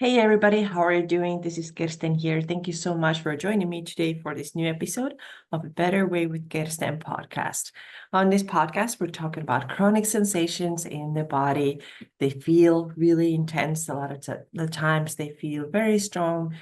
Hey everybody, how are you doing? This is Kirsten here. Thank you so much for joining me today for this new episode of A Better Way with Kirsten podcast. On this podcast, we're talking about chronic sensations in the body. They feel really intense. A lot of the times they feel very strong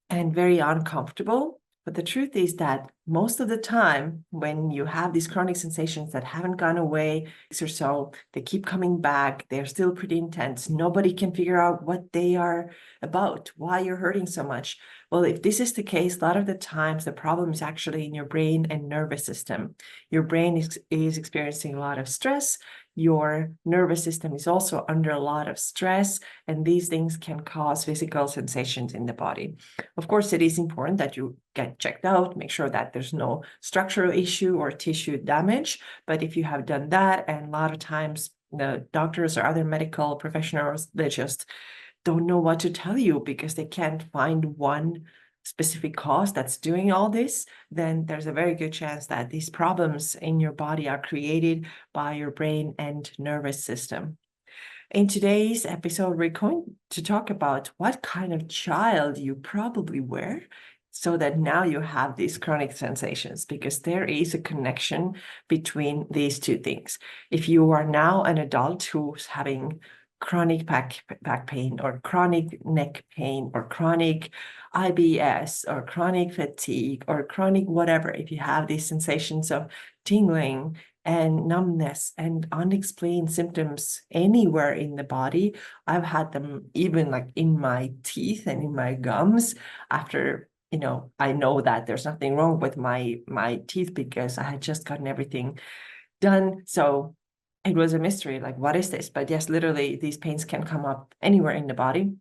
and very uncomfortable. But the truth is that most of the time, when you have these chronic sensations that haven't gone away or so, they keep coming back. They're still pretty intense. Nobody can figure out what they are about, why you're hurting so much. Well, if this is the case, a lot of the times the problem is actually in your brain and nervous system. Your brain is experiencing a lot of stress. Your nervous system is also under a lot of stress, and these things can cause physical sensations in the body. Of course, it is important that you get checked out, make sure that there's no structural issue or tissue damage. But if you have done that, and a lot of times the doctors or other medical professionals, they just don't know what to tell you because they can't find one specific cause that's doing all this, then there's a very good chance that these problems in your body are created by your brain and nervous system. In today's episode, we're going to talk about what kind of child you probably were so that now you have these chronic sensations, because there is a connection between these two things. If you are now an adult who's having chronic back pain or chronic neck pain or chronic IBS or chronic fatigue or chronic whatever, if you have these sensations of tingling and numbness and unexplained symptoms anywhere in the body. I've had them even like in my teeth and in my gums after, I know that there's nothing wrong with my teeth because I had just gotten everything done. So it was a mystery, like, what is this? But yes, literally these pains can come up anywhere in the body.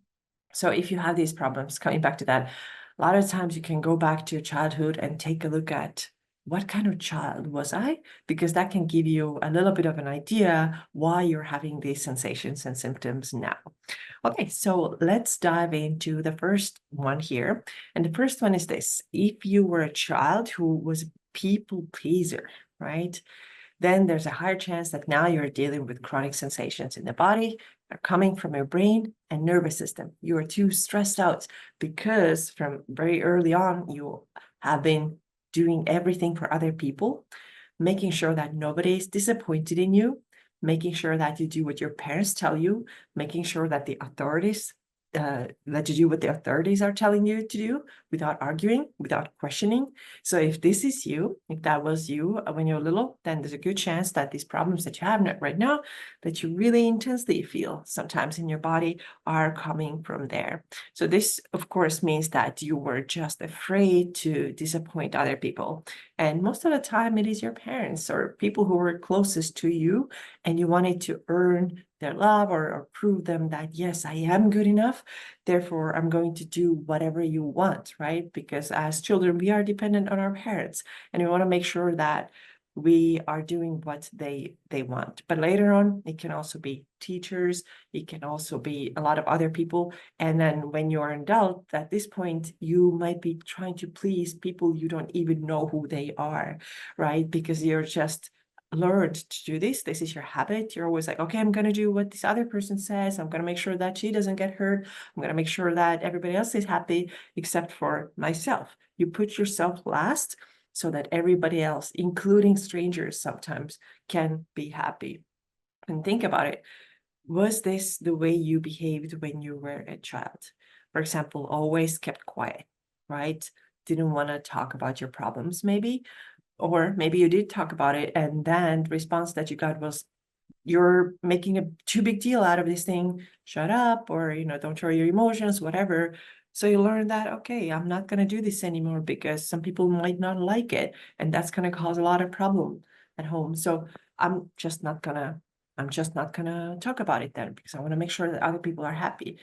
So if you have these problems, coming back to that, a lot of times you can go back to your childhood and take a look at what kind of child was I? Because that can give you a little bit of an idea why you're having these sensations and symptoms now. Okay, so let's dive into the first one here. And the first one is this: if you were a child who was a people pleaser, right? Then there's a higher chance that now you're dealing with chronic sensations in the body that are coming from your brain and nervous system. You are too stressed out because from very early on, you have been doing everything for other people, making sure that nobody is disappointed in you, making sure that you do what your parents tell you, making sure that the authorities that you do what the authorities are telling you to do without arguing, without questioning. So if this is you, if that was you when you're little, then there's a good chance that these problems that you have right now, that you really intensely feel sometimes in your body, are coming from there. So this, of course, means that you were just afraid to disappoint other people. And most of the time it is your parents or people who were closest to you, and you wanted to earn their love or prove them that, yes, I am good enough. Therefore, I'm going to do whatever you want, right? Because as children, we are dependent on our parents, and we want to make sure that we are doing what they want. But later on, it can also be teachers. It can also be a lot of other people. And then when you're an adult, at this point, you might be trying to please people you don't even know who they are, right? Because you're just learned to do this. This is your habit. You're always like, okay, I'm going to do what this other person says. I'm going to make sure that she doesn't get hurt. I'm going to make sure that everybody else is happy except for myself. You put yourself last so that everybody else, including strangers, sometimes can be happy. And think about it. Was this the way you behaved when you were a child? For example, always kept quiet, right? Didn't want to talk about your problems, maybe. Or maybe you did talk about it, and then the response that you got was, you're making a too big deal out of this thing, shut up, or don't show your emotions, whatever. So you learn that, okay, I'm not going to do this anymore because some people might not like it, and that's going to cause a lot of problem at home. So I'm just not gonna talk about it then, because I want to make sure that other people are happy.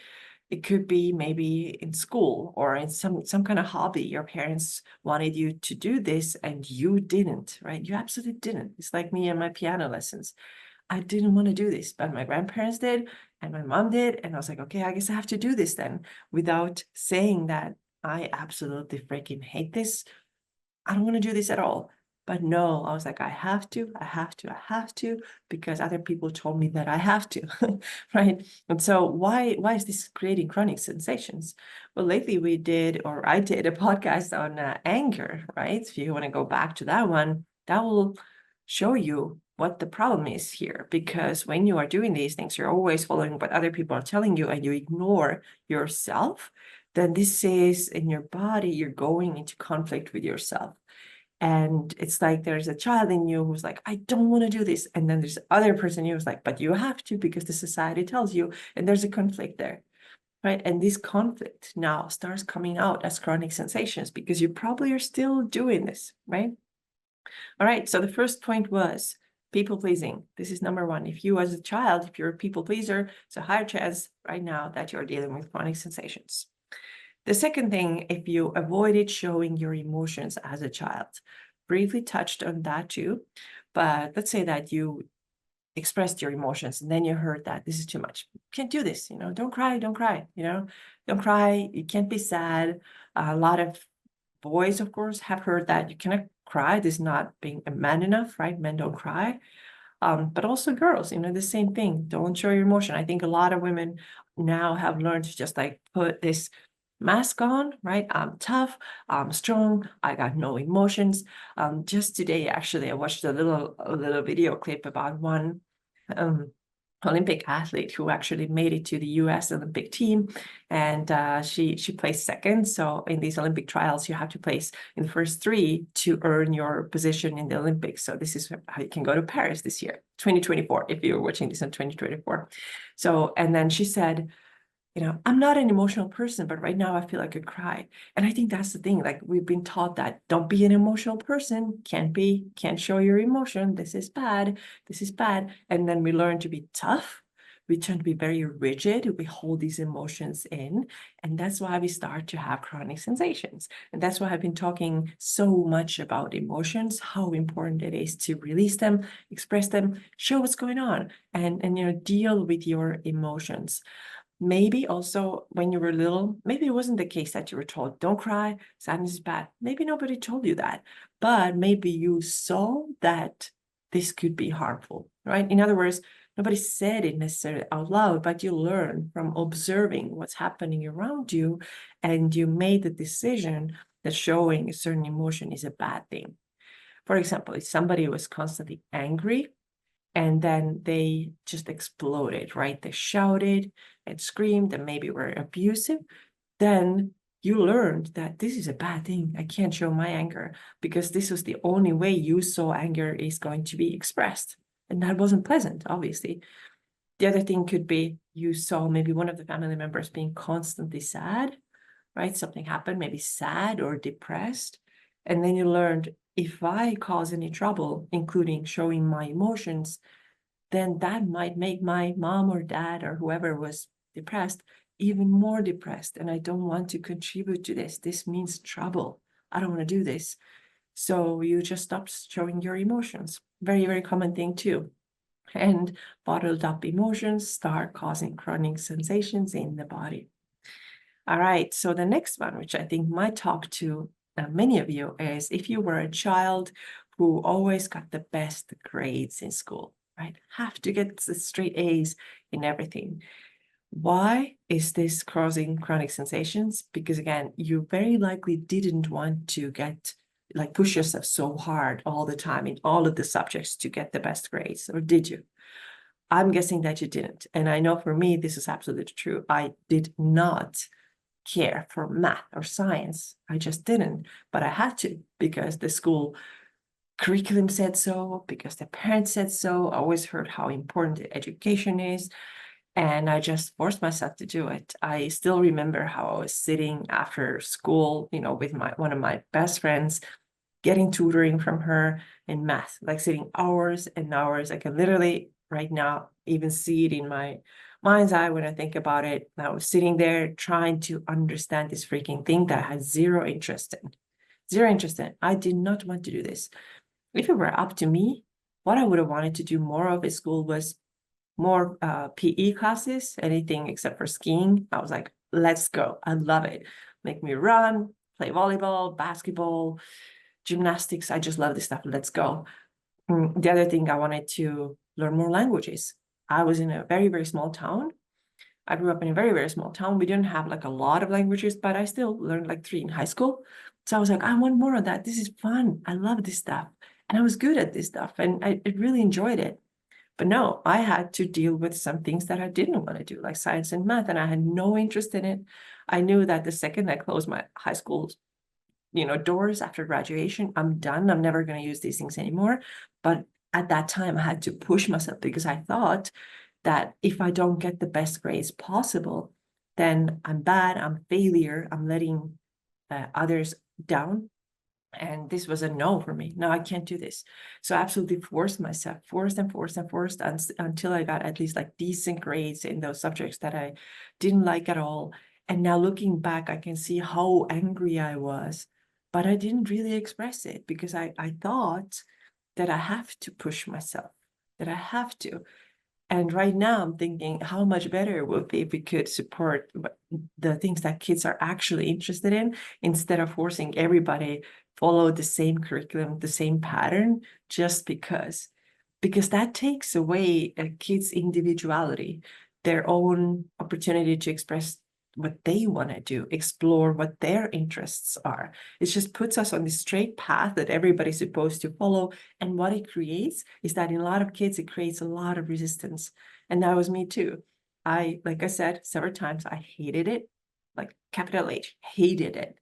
It could be maybe in school or in some kind of hobby. Your parents wanted you to do this and you didn't, right? You absolutely didn't. It's like me and my piano lessons. I didn't want to do this, but my grandparents did and my mom did. And I was like, okay, I guess I have to do this then, without saying that I absolutely freaking hate this. I don't want to do this at all. But no, I was like, I have to, because other people told me that I have to, right? And so why is this creating chronic sensations? Well, lately I did a podcast on anger, right? If you want to go back to that one, that will show you what the problem is here. Because when you are doing these things, you're always following what other people are telling you and you ignore yourself, then this is in your body, you're going into conflict with yourself. And it's like there's a child in you who's like, I don't want to do this. And then there's other person in you who's like, but you have to because the society tells you. And there's a conflict there, right? And this conflict now starts coming out as chronic sensations because you probably are still doing this, right? All right, so the first point was people pleasing. This is number one. If you as a child, if you're a people pleaser, it's a higher chance right now that you're dealing with chronic sensations. The second thing, if you avoided showing your emotions as a child, briefly touched on that too, but let's say that you expressed your emotions and then you heard that this is too much. You can't do this, don't cry, don't cry, don't cry, you can't be sad. A lot of boys, of course, have heard that you cannot cry. This is not being a man enough, right? Men don't cry. But also girls, the same thing. Don't show your emotion. I think a lot of women now have learned to just like put this mask on, right? I'm tough, I'm strong, I got no emotions. Just today, actually, I watched a little video clip about one Olympic athlete who actually made it to the US Olympic team, and she placed second. So in these Olympic trials, you have to place in the first three to earn your position in the Olympics. So this is how you can go to Paris this year, 2024, if you're watching this in 2024. So, and then she said, I'm not an emotional person, but right now I feel like I cry. And I think that's the thing. Like we've been taught that don't be an emotional person, can't show your emotion. This is bad. And then we learn to be tough. We tend to be very rigid. We hold these emotions in. And that's why we start to have chronic sensations. And that's why I've been talking so much about emotions, how important it is to release them, express them, show what's going on, and deal with your emotions. Maybe also when you were little, maybe it wasn't the case that you were told, don't cry, sadness is bad. Maybe nobody told you that, but maybe you saw that this could be harmful, right? In other words, nobody said it necessarily out loud, but you learn from observing what's happening around you, and you made the decision that showing a certain emotion is a bad thing. For example, if somebody was constantly angry, and then they just exploded, right? They shouted and screamed and maybe were abusive. Then you learned that this is a bad thing. I can't show my anger because this was the only way you saw anger is going to be expressed. And that wasn't pleasant, obviously. The other thing could be you saw maybe one of the family members being constantly sad, right? Something happened, maybe sad or depressed. And then you learned, if I cause any trouble, including showing my emotions, then that might make my mom or dad or whoever was depressed even more depressed. And I don't want to contribute to this. This means trouble. I don't want to do this. So you just stop showing your emotions. Very, very common thing too. And bottled up emotions start causing chronic sensations in the body. All right, so the next one, which I think might talk to many of you, is if you were a child who always got the best grades in school, right? Have to get the straight A's in everything. Why is this causing chronic sensations? Because again, you very likely didn't want to push yourself so hard all the time in all of the subjects to get the best grades, or did you? I'm guessing that you didn't. And I know for me, this is absolutely true. I did not care for math or science. I just didn't, but I had to because the school curriculum said so, because the parents said so. I always heard how important education is, and I just forced myself to do it. I still remember how I was sitting after school, with one of my best friends, getting tutoring from her in math, like sitting hours and hours. I can literally right now even see it in my mind's eye when I think about it. I was sitting there trying to understand this freaking thing that I had zero interest in. Zero interest in. I did not want to do this. If it were up to me, what I would have wanted to do more of at school was more PE classes, anything except for skiing. I was like, let's go. I love it. Make me run, play volleyball, basketball, gymnastics, I just love this stuff. Let's go. The other thing, I wanted to learn more languages. I was in a very, very small town. I grew up in a very, very small town. We didn't have like a lot of languages, but I still learned like 3 in high school. So I was like, I want more of that. This is fun. I love this stuff. And I was good at this stuff, and I really enjoyed it. But no, I had to deal with some things that I didn't want to do, like science and math, and I had no interest in it. I knew that the second I closed my high school, doors after graduation, I'm done. I'm never going to use these things anymore. But at that time, I had to push myself because I thought that if I don't get the best grades possible, then I'm bad, I'm failure, I'm letting others down. And this was a no for me. No, I can't do this. So I absolutely forced myself, forced until I got at least like decent grades in those subjects that I didn't like at all. And now looking back, I can see how angry I was, but I didn't really express it because I thought that I have to push myself, that I have to. And right now I'm thinking how much better it would be if we could support the things that kids are actually interested in, instead of forcing everybody follow the same curriculum, the same pattern, just because that takes away a kid's individuality, their own opportunity to express what they want to do, explore what their interests are. It just puts us on this straight path that everybody's supposed to follow. And what it creates is that in a lot of kids, it creates a lot of resistance. And that was me too. Like I said several times, I hated it, like capital H, hated it.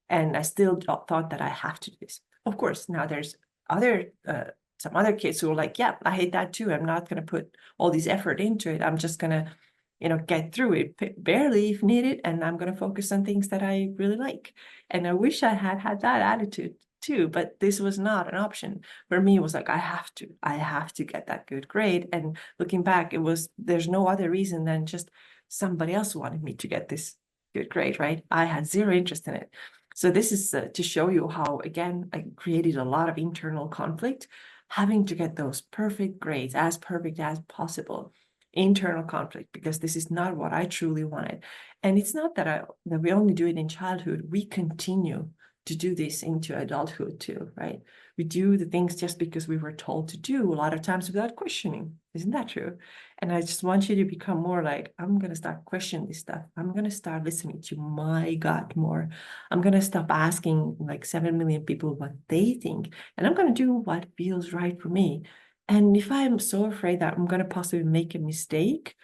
And I still thought that I have to do this. Of course, now there's some other kids who are like, yeah, I hate that too. I'm not going to put all this effort into it. I'm just going to get through it barely if needed, and I'm going to focus on things that I really like. And I wish I had that attitude too, but this was not an option for me. It was like, I have to get that good grade. And looking back, there's no other reason than just somebody else wanted me to get this good grade, right? I had zero interest in it. So this is to show you how, again, I created a lot of internal conflict, having to get those perfect grades, as perfect as possible. Internal conflict, because this is not what I truly wanted. And it's not that we only do it in childhood. We continue to do this into adulthood too, right? We do the things just because we were told to do, a lot of times without questioning. Isn't that true? And I just want you to become more like, I'm going to start questioning this stuff. I'm going to start listening to my gut more. I'm going to stop asking like 7 million people what they think. And I'm going to do what feels right for me. And if I'm so afraid that I'm going to possibly make a mistake,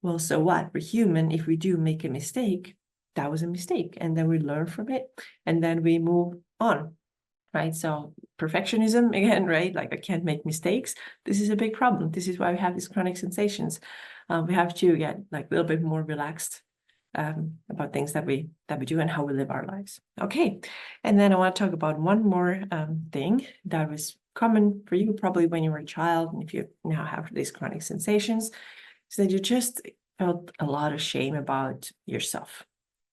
well, so what? We're human. If we do make a mistake, that was a mistake. And then we learn from it. And then we move on, right? So perfectionism, again, right? Like I can't make mistakes. This is a big problem. This is why we have these chronic sensations. We have to get like a little bit more relaxed about things that we do and how we live our lives. Okay. And then I want to talk about one more thing that was common for you probably when you were a child, and if you now have these chronic sensations, is that you just felt a lot of shame about yourself,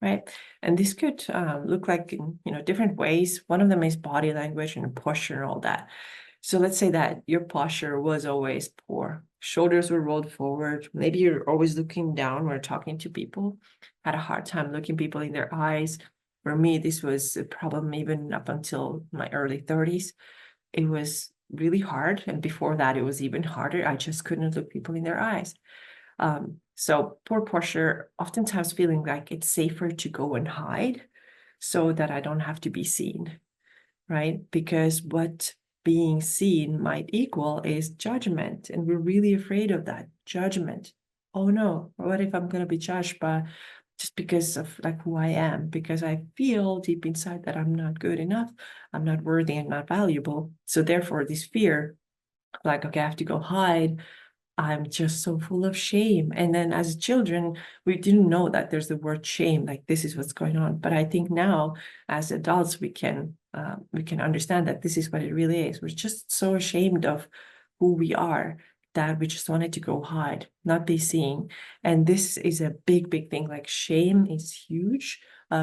right? And this could look like in different ways. One of them is body language and posture and all that. So let's say that your posture was always poor. Shoulders were rolled forward. Maybe you're always looking down when talking to people. Had a hard time looking people in their eyes. For me, this was a problem even up until my early 30s. It was really hard. And before that, it was even harder. I just couldn't look people in their eyes. So poor posture, oftentimes feeling like it's safer to go and hide so that I don't have to be seen, right? Because what being seen might equal is judgment. And we're really afraid of that judgment. Oh no, what if I'm going to be judged by just because of like who I am, because I feel deep inside that I'm not good enough, I'm not worthy and not valuable. So therefore this fear, like, okay, I have to go hide. I'm just so full of shame. And then as children, we didn't know that there's the word shame, like this is what's going on. But I think now as adults, we can understand that this is what it really is. We're just so ashamed of who we are that we just wanted to go hide, not be seen. And this is a big, big thing. Like shame is huge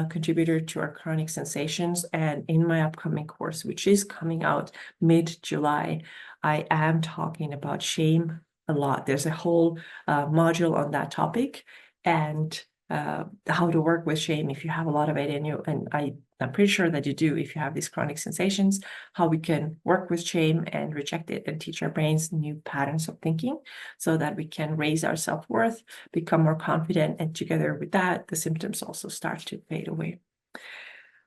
contributor to our chronic sensations. And in my upcoming course, which is coming out mid-July, I am talking about shame a lot. There's a whole module on that topic. And how to work with shame if you have a lot of it in you. And I'm pretty sure that you do if you have these chronic sensations, how we can work with shame and reject it and teach our brains new patterns of thinking so that we can raise our self-worth, become more confident, and together with that, the symptoms also start to fade away.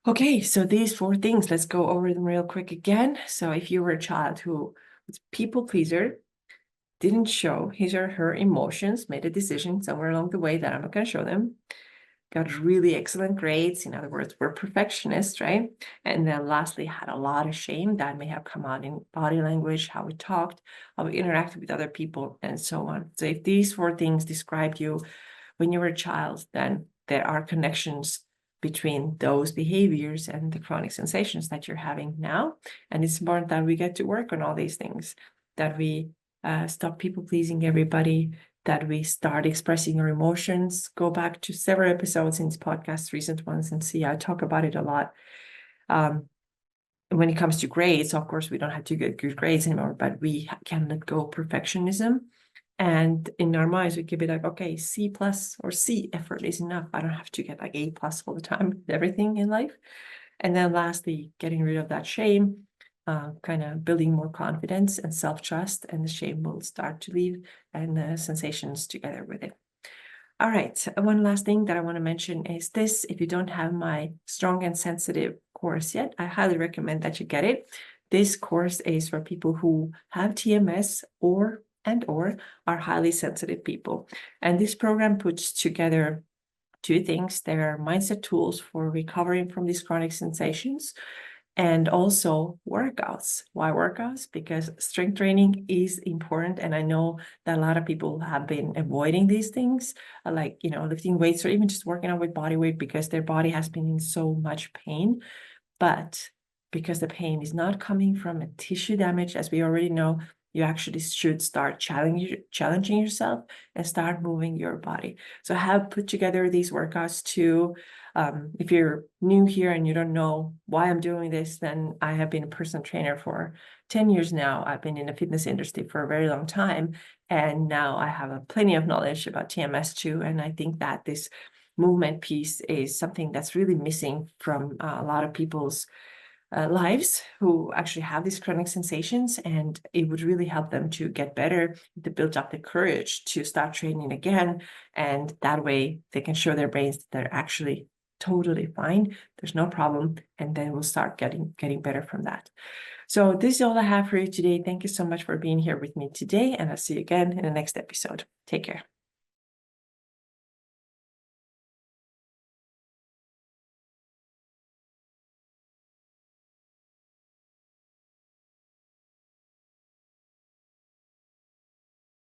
Okay, so these 4 things, let's go over them real quick again. So if you were a child who was a people pleaser, didn't show his or her emotions, made a decision somewhere along the way that I'm not going to show them, got really excellent grades, in other words, were perfectionists, right? And then lastly, had a lot of shame that may have come out in body language, how we talked, how we interacted with other people, and so on. So if these 4 things described you when you were a child, then there are connections between those behaviors and the chronic sensations that you're having now. And it's important that we get to work on all these things, that we stop people pleasing everybody, that we start expressing our emotions. Go back to several episodes in this podcast, recent ones, and see I talk about it a lot. When it comes to grades, of course, we don't have to get good grades anymore, but we can let go of perfectionism. And in our minds, we could be like, okay, C+ or C effort is enough. I don't have to get like A+ all the time with everything in life. And then lastly, getting rid of that shame, kind of building more confidence and self-trust, and the shame will start to leave and the sensations together with it. All right, one last thing that I want to mention is this. If you don't have my Strong and Sensitive course yet, I highly recommend that you get it. This course is for people who have TMS or are highly sensitive people. And this program puts together 2 things. There are mindset tools for recovering from these chronic sensations and also workouts. Why workouts? Because strength training is important. And I know that a lot of people have been avoiding these things, like, lifting weights or even just working out with body weight because their body has been in so much pain. But because the pain is not coming from a tissue damage, as we already know, you actually should start challenging yourself and start moving your body. So I have put together these workouts too. If you're new here and you don't know why I'm doing this, then I have been a personal trainer for 10 years now. I've been in the fitness industry for a very long time. And now I have plenty of knowledge about TMS too. And I think that this movement piece is something that's really missing from a lot of people's lives who actually have these chronic sensations, and it would really help them to get better, to build up the courage to start training again, and that way they can show their brains that they're actually totally fine, there's no problem, and then we'll start getting better from that. So this is all I have for you today. Thank you so much for being here with me today, and I'll see you again in the next episode. Take care.